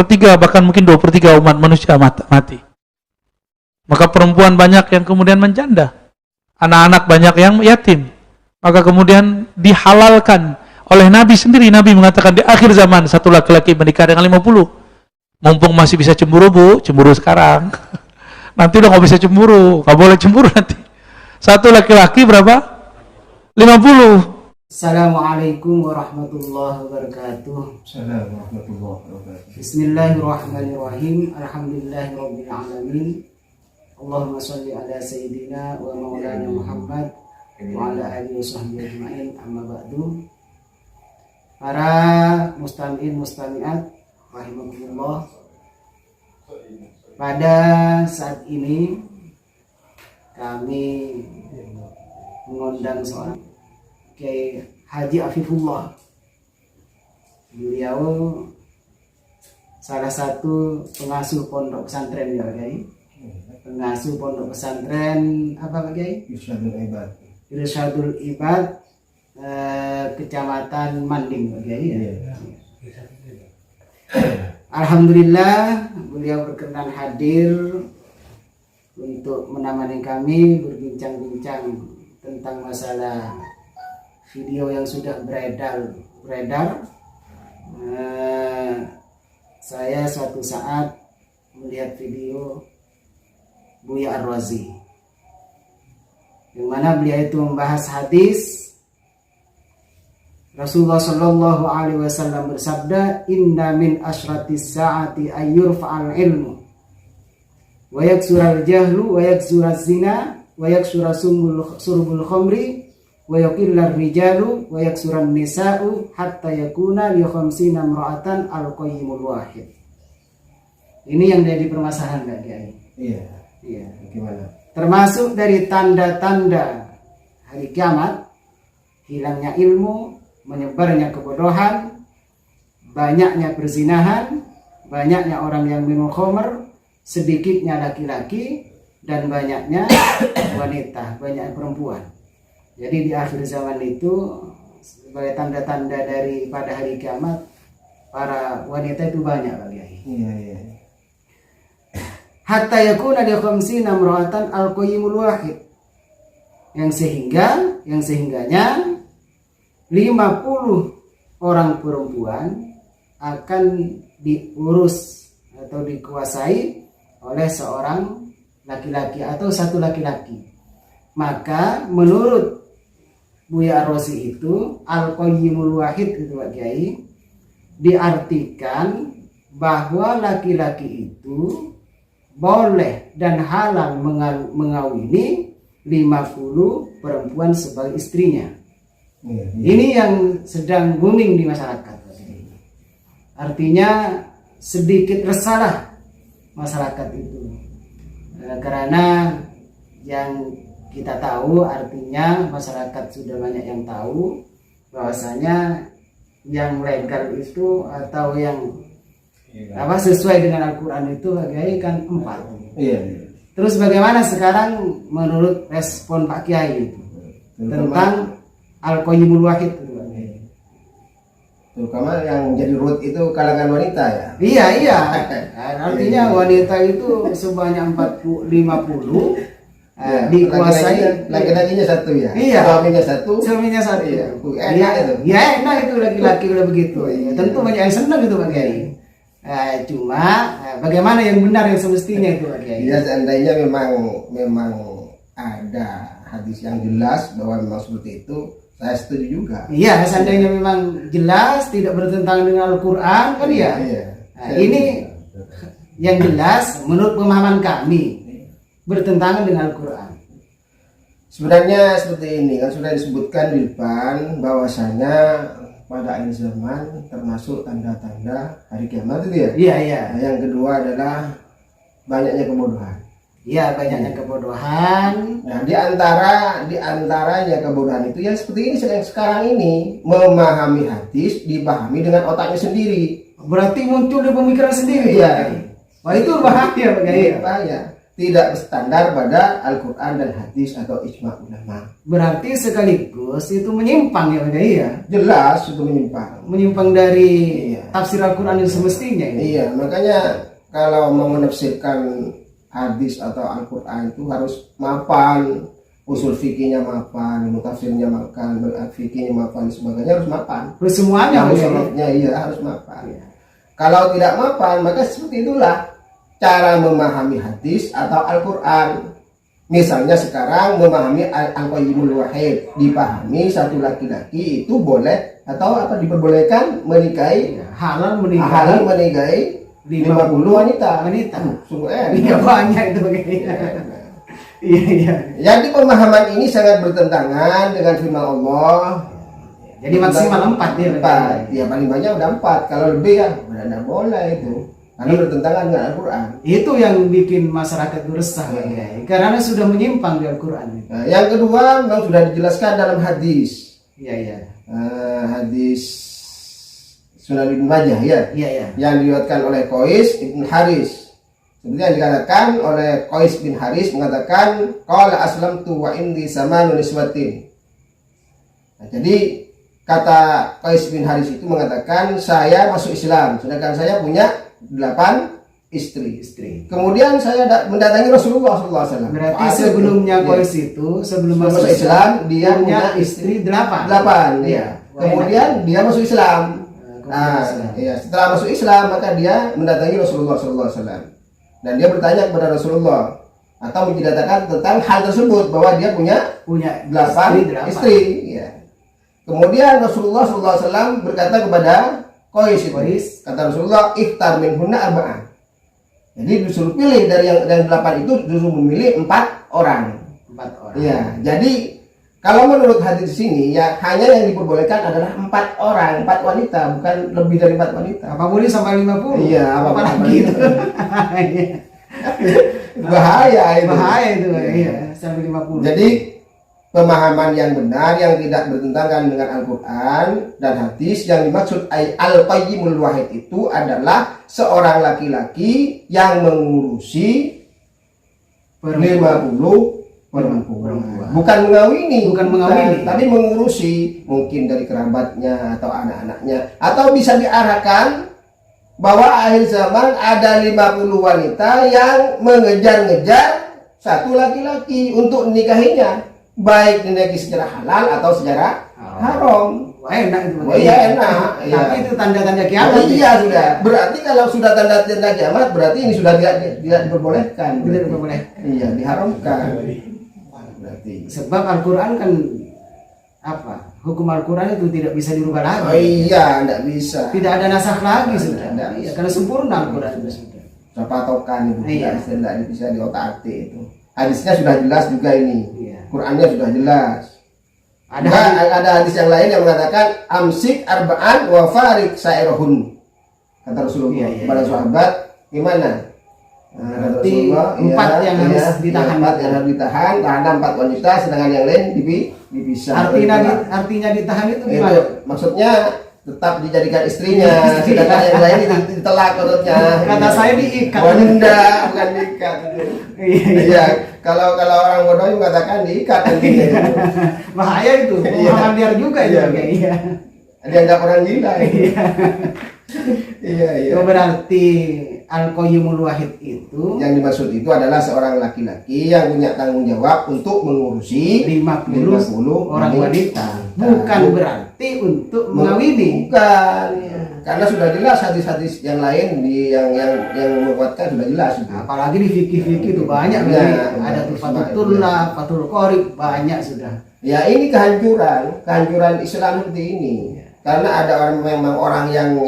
1/3 bahkan mungkin 2/3 umat manusia mati. Maka perempuan banyak yang kemudian menjanda, anak-anak banyak yang yatim. Maka kemudian dihalalkan oleh Nabi sendiri. Nabi mengatakan di akhir zaman satu laki-laki menikah dengan 50. Mumpung masih bisa cemburu, Bu, cemburu sekarang. Nanti udah nggak bisa cemburu, nggak boleh cemburu nanti. Satu laki-laki berapa? 50. Assalamualaikum warahmatullahi wabarakatuh. Assalamualaikum warahmatullahi wabarakatuh. Bismillahirrahmanirrahim. Alhamdulillahirabbil alamin. Allahumma shalli ala sayyidina wa maulana Muhammad wa ala alihi washabbihi ajmain. Amma ba'du. Para mustami'in mustami'at rahimakumullah. Pada saat ini kami mengundang seorang Kiai Haji Afifullah. Beliau salah satu pengasuh pondok pesantren ya, Kiai. Pengasuh pondok pesantren apa, Pak Kiai? Irsyadul Ibad. Irsyadul Ibad, Kecamatan Manding, Pak Kiai. Ya. Alhamdulillah beliau berkenan hadir untuk menemani kami berbincang-bincang tentang masalah video yang sudah beredar. Saya suatu saat melihat video Buya Ar-Razi, yang mana beliau itu membahas hadis Rasulullah Shallallahu Alaihi Wasallam bersabda, Inna min ashratis saati ayyurfa'al ilmu wa yaksural jahlu wa yaksuraz zina wa yaksura surbul khamri wa yaqillar rijalu wa yaksuran nisa'u hatta yakuna li khamsina imra'atan al-qayyimul wahid. Ini yang jadi permasalahan, Kak Kiai. Iya. Gimana? Termasuk dari tanda-tanda hari kiamat, hilangnya ilmu, menyebarnya kebodohan, banyaknya perzinahan, banyaknya orang yang minum khamr, sedikitnya laki-laki, dan banyaknya wanita, banyak perempuan. Jadi di akhir zaman itu sebagai tanda-tanda daripada hari kiamat, para wanita itu banyak, Pak Kiai. Iya. Hatta yakuna li khamsina imra'atan al-qayyimul wahid. Yang sehingganya 50 orang perempuan akan diurus atau dikuasai oleh seorang laki-laki atau satu laki-laki. Maka menurut Buya Ar-Razi itu Al-Qayyimul Wahid itu, Pak Kiai, diartikan bahwa laki-laki itu boleh dan halal mengawini 50 perempuan sebagai istrinya. Iya. Ini yang sedang booming di masyarakat. Artinya sedikit resahlah masyarakat itu, karena yang kita tahu, artinya masyarakat sudah banyak yang tahu bahwasanya yang legal itu atau yang sesuai dengan Al-Quran itu bagaikan 4. Iya. Terus bagaimana sekarang menurut respon Pak Kiai itu tentang Al-Qayyimul Wahid? Terutama yang jadi root itu kalangan wanita ya. Iya. Artinya wanita itu sebanyak 50 dikuasai. Laki-lakinya satu ya. Iya. Suaminya satu. Iya. Enak itu. Ya enak itu laki-laki udah begitu. Iya. Tentu banyak yang senang itu, Pak Kiai. Cuma bagaimana yang benar yang semestinya itu, Pak Kiai? Ya, seandainya memang ada hadis yang jelas bahwa memang seperti itu, saya setuju juga. Iya, seandainya memang jelas tidak bertentangan dengan Al-Quran kan ya. Iya. Nah, ini yang jelas menurut pemahaman kami bertentangan dengan Al-Quran. Sebenarnya seperti ini kan sudah disebutkan di depan bahwasanya pada akhir zaman termasuk tanda-tanda hari kiamat itu ya. Iya. Nah, yang kedua adalah banyaknya kebodohan. Iya, banyaknya kebodohan. Nah, di antaranya kebodohan itu yang seperti ini sekarang ini, memahami hadis dipahami dengan otaknya sendiri. Berarti muncul di pemikiran sendiri. Iya. Wah, itu bahaya, Pak Kiai. Bahaya. tidak berstandar pada Al-Quran dan hadis atau ijma ulama. Berarti sekaligus itu menyimpang ya Pak Kiai ya? Jelas itu menyimpang. Menyimpang dari Iya. tafsir Al-Quran yang semestinya ini. Iya, makanya kalau mau menafsirkan hadis atau Al-Quran itu harus mapan, usul fikihnya mapan, mutafsirnya mapan, fikihnya mapan, sebagainya harus mapan. Terus semuanya Pak Kiai. Musolofnya iya harus mapan. Iya. Kalau tidak mapan, maka seperti itulah cara memahami hadis atau Al-Quran. Misalnya sekarang memahami Al-Qayyimul Wahid, dipahami satu laki-laki itu boleh atau apa diperbolehkan menikahi Halal halal menikahi menikahi 50 wanita. Sungguh Iya banyak itu Pak Kiai. Iya iya. Jadi pemahaman ini sangat bertentangan dengan firman Allah. Jadi maksimal 4 ya. Empat, ya paling banyak udah 4. Kalau lebih ya udah tidak boleh itu, karena bertentangan dengan Al-Quran. Itu yang bikin masyarakat itu resah Pak Kiai. Karena sudah menyimpang di Al-Quran. Nah, yang kedua memang sudah dijelaskan dalam hadis. Iya iya. Hadis Sunan Ibnu Majah ya, Iya iya. yang diriwayatkan oleh Qais bin Haris. Seperti yang dikatakan oleh Qais bin Haris mengatakan qala aslamtu wa indi samanun niswatin. Nah, jadi kata Qais bin Haris itu mengatakan saya masuk Islam sedangkan saya punya 8 istri. Kemudian saya mendatangi Rasulullah SAW. Berarti sebelumnya Qais itu sebelum masuk Islam dia punya punya istri 8. 8 Iya. ya. Kemudian dia masuk Islam. Ya, setelah masuk Islam maka dia mendatangi Rasulullah SAW. Dan dia bertanya kepada Rasulullah atau menceritakan tentang hal tersebut bahwa dia punya 8 istri. Ya. Kemudian Rasulullah SAW berkata kepada Qais, kata Rasulullah, ikhtar minhunna arba'an. Jadi disuruh pilih dari yang 8 itu, disuruh memilih 4 orang. 4 orang. Iya, jadi kalau menurut hadis sini ya hanya yang diperbolehkan adalah 4 orang, 4 wanita, bukan lebih dari 4 wanita. Apa boleh sampai 50? Iya, apa lagi itu. Bahaya itu. Bahaya itu, iya, sampai 50. Jadi pemahaman yang benar yang tidak bertentangan dengan Al-Quran dan hadis yang dimaksud Al-Qayyimul Wahid itu adalah seorang laki-laki yang mengurusi 50 perempuan. Bukan mengawini, tapi mengurusi mungkin dari kerabatnya atau anak-anaknya, atau bisa diarahkan bahwa akhir zaman ada 50 wanita yang mengejar-ngejar satu laki-laki untuk menikahinya, baik dinikahi secara halal atau secara haram. Wah, enak itu. Oh iya enak. Tapi itu tanda-tanda kiamat. Oh, iya sudah. Berarti kalau sudah tanda-tanda kiamat berarti ini sudah tidak diperbolehkan. Tidak diperbolehkan. Iya, diharamkan. Berarti. Sebab Al-Quran kan apa? Hukum Al-Quran itu tidak bisa dirubah lagi. Oh iya, tidak bisa. Tidak ada nasakh lagi sudah. Tidak. Karena sempurna Al-Quran itu sudah. Patokan itu Iya. tidak bisa diotak-atik itu. Hadisnya sudah jelas juga ini. Iya. Qurannya sudah jelas. Ada hadis yang lain yang mengatakan amsik arba'an wa farik sa'irohun. Kata Rasulullah kepada sahabat, gimana? Berarti 4 yang harus ditahan. 4 yang harus ditahan, tahan 4 wanita, sedangkan yang lain dipisah. Artinya ditahan itu gimana? Maksudnya tetap dijadikan istrinya, sedangkan yang lain ditelak menurutnya. Kata saya diikat. Benda, bukan diikat. Iya, kalau orang bodoh mengatakan diikat nantinya. Bahaya itu, pemahaman liar juga itu. Iya. Dianggap orang gila. Iya. Itu berarti Al-Qayyimul Wahid itu yang dimaksud itu adalah seorang laki-laki yang punya tanggung jawab untuk mengurusi 50 orang wanita. Bukan berarti untuk mengawini. Bukan. Karena sudah jelas hadis-hadis yang lain yang menguatkan sudah jelas. Apalagi di fikih-fikih itu banyak ada tuh Fatullah, Fatul Qorib, banyak sudah. Ya ini kehancuran Islam seperti ini. Karena ada orang yang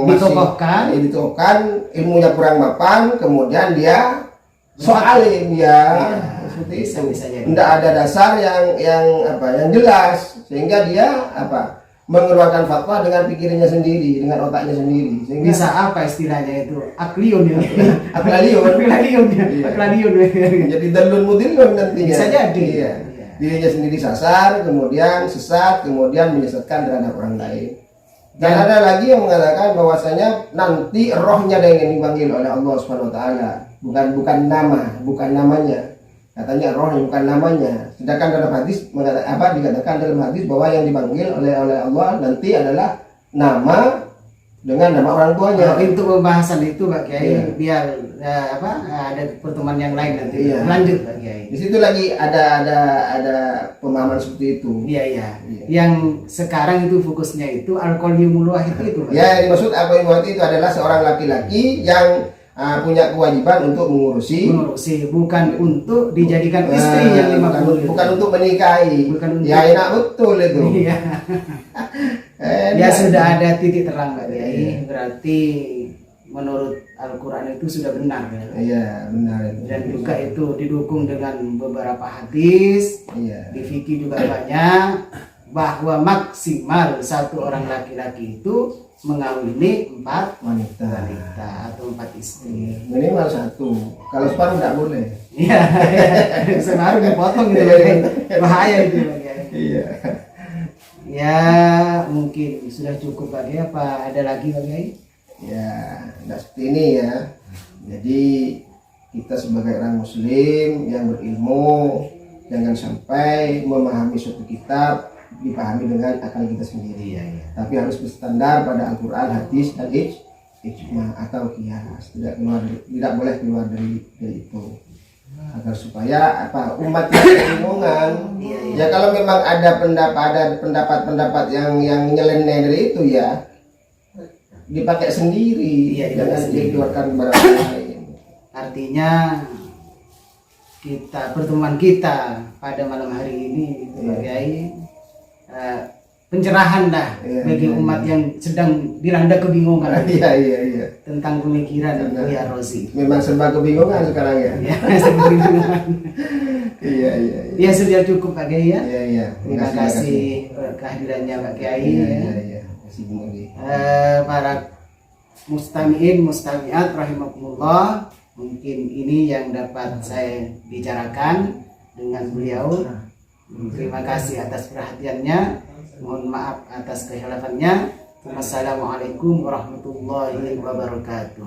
ditokohkan ilmunya kurang mapan, kemudian dia soalim seperti itu. Tidak ada dasar yang jelas sehingga dia mengeluarkan fatwa dengan pikirannya sendiri, dengan otaknya sendiri. Sehingga bisa apa istilahnya itu? Akliun ya. Aklaliun. Jadi dalun mudillun nantinya. Bisa jadi. Iya. Dirinya sendiri sasar, kemudian sesat, kemudian menyesatkan terhadap orang lain. Dan ada lagi yang mengatakan bahwasanya nanti rohnya yang dipanggil oleh Allah Subhanahu wa taala. bukan namanya. Katanya roh yang bukan namanya. Sedangkan dalam hadis dikatakan dalam hadis bahwa yang dipanggil oleh Allah nanti adalah nama dengan nama orang tuanya. Untuk pembahasan itu Pak Kiai, Iya. biar ada pertemuan yang lain nanti. Iya. Lanjut Pak Kiai. Di situ lagi ada pemahaman seperti itu. Iya. Iya. Yang sekarang itu fokusnya itu al-qayyumul wahid itu Pak. Ya, yang dimaksud apa yang itu adalah seorang laki-laki yang punya kewajiban untuk mengurusi, bukan untuk dijadikan istri yang 50. bukan untuk menikahi. Bukan untuk- Ya enak betul itu. Iya. Ya sudah ada titik terang Pak Kiai. Iya. Berarti menurut Al-Qur'an itu sudah benar ya. Iya, benar itu. Dan juga itu didukung dengan beberapa hadis. Iya. Di fikih juga banyak bahwa maksimal satu orang laki-laki itu mengawini 4 Wanita. atau 4 istri. Minimal 1. Kalau separuh tidak boleh. Iya, separuh dipotong gitu Pak Kiai. Bahaya itu Pak Kiai. Iya. Ya mungkin sudah cukup Pak Kiai, apa ada lagi Pak Kiai? Ya, tidak seperti ini ya. Jadi kita sebagai orang muslim yang berilmu jangan sampai memahami suatu kitab dipahami dengan akal kita sendiri. Iya. Tapi harus bersandar pada Al-Quran, hadis, dan ijma atau qiyas. Tidak boleh keluar dari itu. Agar supaya umat tidak kebingungan. Ya kalau memang ada pendapat-pendapat yang nyeleneh dari itu ya dipakai sendiri, Iya, jangan dipakai sendiri. dikeluarkan kepada orang lain. Artinya pertemuan kita pada malam hari ini gitu, Pak Kiai, pencerahan dah Iya, bagi iya, umat iya. yang sedang dilanda kebingungan Iya. tentang pemikiran Benar. Buya Rozi. Memang serba kebingungan sekarang ya. Ya, kebingungan. Iya. Ya sudah cukup Pak Kiai ya. Iya. Terima kasih kehadirannya Pak Kiai. Iya. Kasih Bung. Para mustami'in mustami'at rahimakumullah, mungkin ini yang dapat saya bicarakan dengan beliau. Terima kasih atas perhatiannya, mohon maaf atas kehilafannya. Wassalamualaikum warahmatullahi wabarakatuh.